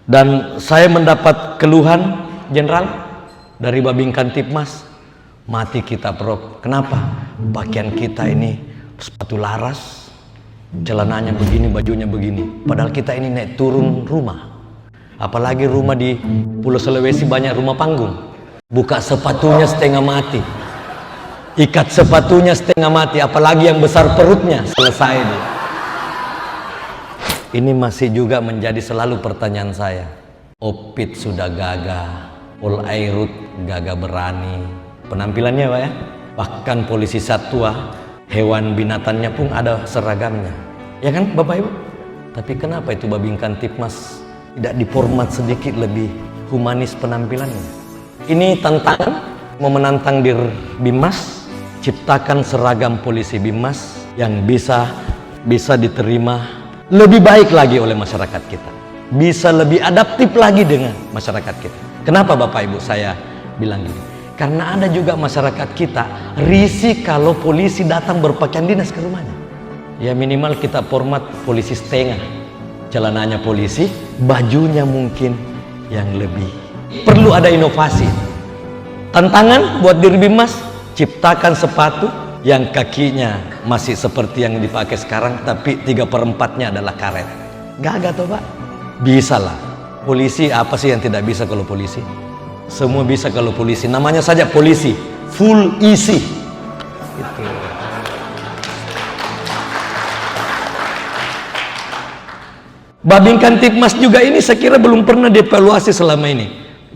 Dan saya mendapat keluhan Jenderal dari Babinkan Tipmas, mati kita Prof. Kenapa? Pakaian kita ini sepatu laras, celananya begini, bajunya begini. Padahal kita ini naik turun rumah. Apalagi rumah di Pulau Sulawesi banyak rumah panggung. Buka sepatunya setengah mati, ikat sepatunya setengah mati, apalagi yang besar perutnya, selesai dia. Ini masih juga menjadi selalu pertanyaan saya. Opit sudah gagah, Polairut gagah berani. Penampilannya Pak ya, bahkan polisi satwa, hewan binatangnya pun ada seragamnya. Ya kan Bapak Ibu? Tapi kenapa itu Babinkan Tipmas tidak diformat sedikit lebih humanis penampilannya? Ini tantangan, mau menantang Dir Bimas, ciptakan seragam polisi Bimas yang bisa diterima lebih baik lagi oleh masyarakat kita, bisa lebih adaptif lagi dengan masyarakat kita. Kenapa Bapak Ibu saya bilang gini? Karena ada juga masyarakat kita risih kalau polisi datang berpakaian dinas ke rumahnya. Ya minimal kita format polisi setengah, celananya polisi, bajunya mungkin yang lebih. Perlu ada inovasi. Tantangan buat Dir Bimas, ciptakan sepatu yang kakinya masih seperti yang dipakai sekarang, tapi 3/4-nya adalah karet. Gagah toh Pak? Bisa lah. Polisi apa sih yang tidak bisa kalau polisi? Semua bisa kalau polisi. Namanya saja polisi, full isi. Itu. Babinkan Tipmas juga ini saya kira belum pernah dievaluasi selama ini.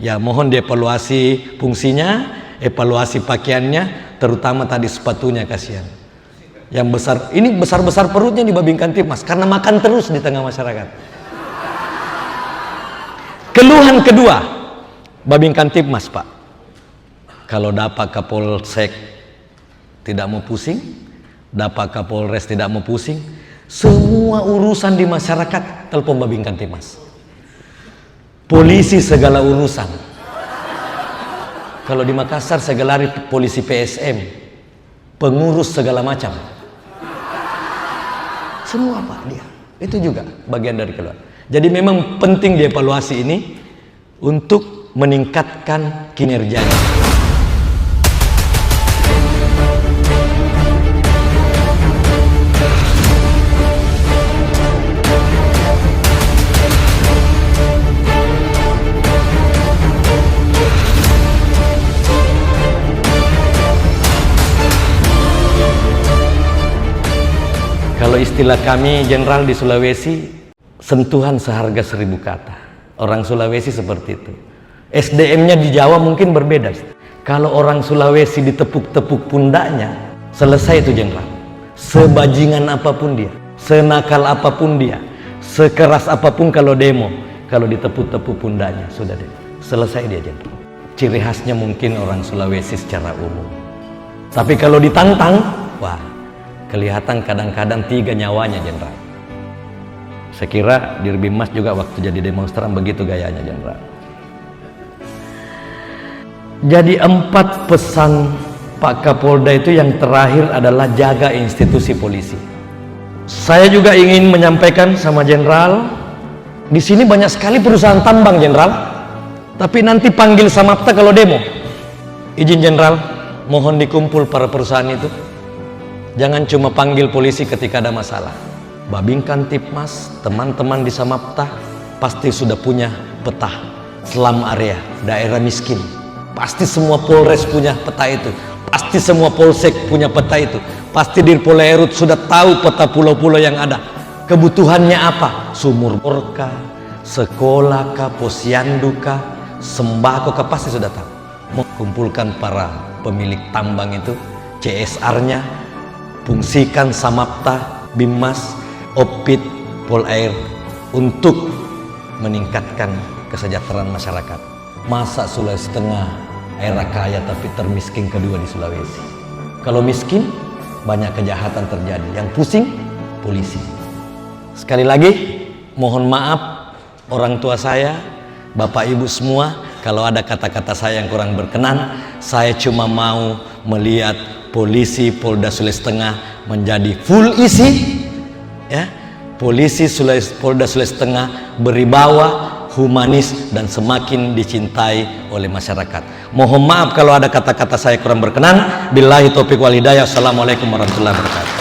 Ya mohon dievaluasi fungsinya, evaluasi pakaiannya, terutama tadi sepatunya, kasihan. Yang besar, ini besar-besar perutnya di Babinkan Tipmas karena makan terus di tengah masyarakat. Keluhan kedua Babinkan Tipmas Pak, kalau dapat Kapolsek tidak mau pusing, dapat Kapolres tidak mau pusing, semua urusan di masyarakat telepon Babinkan Tipmas. Polisi segala urusan. Kalau di Makassar saya gelari polisi PSM, pengurus segala macam. Semua Pak dia. Itu juga bagian dari keluar. Jadi memang penting dievaluasi ini untuk meningkatkan kinerjanya. Kalau istilah kami Jenderal di Sulawesi, sentuhan seharga 1000 kata. Orang Sulawesi seperti itu. SDM-nya di Jawa mungkin berbeda. Kalau orang Sulawesi ditepuk-tepuk pundaknya, selesai itu Jenderal. Sebajingan apapun dia, senakal apapun dia, sekeras apapun kalau demo, kalau ditepuk-tepuk pundaknya, sudah deh, selesai dia Jenderal. Ciri khasnya mungkin orang Sulawesi secara umum. Tapi kalau ditantang, wah, kelihatan kadang-kadang 3 nyawanya Jenderal. Saya kira Dir Bimas juga waktu jadi demonstran begitu gayanya Jenderal. Jadi 4 pesan Pak Kapolda itu yang terakhir adalah jaga institusi polisi. Saya juga ingin menyampaikan sama Jenderal, di sini banyak sekali perusahaan tambang Jenderal, tapi nanti panggil Samapta kalau demo. Izin Jenderal, mohon dikumpul para perusahaan itu. Jangan cuma panggil polisi ketika ada masalah. Babinkan Tipmas, teman-teman di Samapta pasti sudah punya peta slum area, daerah miskin. Pasti semua Polres punya peta itu. Pasti semua Polsek punya peta itu. Pasti Dir Polairut sudah tahu peta pulau-pulau yang ada. Kebutuhannya apa? Sumur bor kah, sekolah kah, posyandu kah, sembako kah, pasti sudah tahu. Mau kumpulkan para pemilik tambang itu, CSR-nya, fungsikan Samapta, Bimas, Opit, Polair untuk meningkatkan kesejahteraan masyarakat. Masa Sulawesi Tengah daerah kaya tapi termiskin kedua di Sulawesi? Kalau miskin banyak kejahatan terjadi, yang pusing polisi. Sekali lagi mohon maaf orang tua saya, Bapak Ibu semua, kalau ada kata-kata saya yang kurang berkenan. Saya cuma mau melihat polisi Polda Sulawesi Tengah menjadi full isi, ya. Polisi Polda Sulawesi Tengah beribawa humanis, dan semakin dicintai oleh masyarakat. Mohon maaf kalau ada kata-kata saya kurang berkenan. Billahi taufiq wal hidayah. Assalamualaikum warahmatullahi wabarakatuh.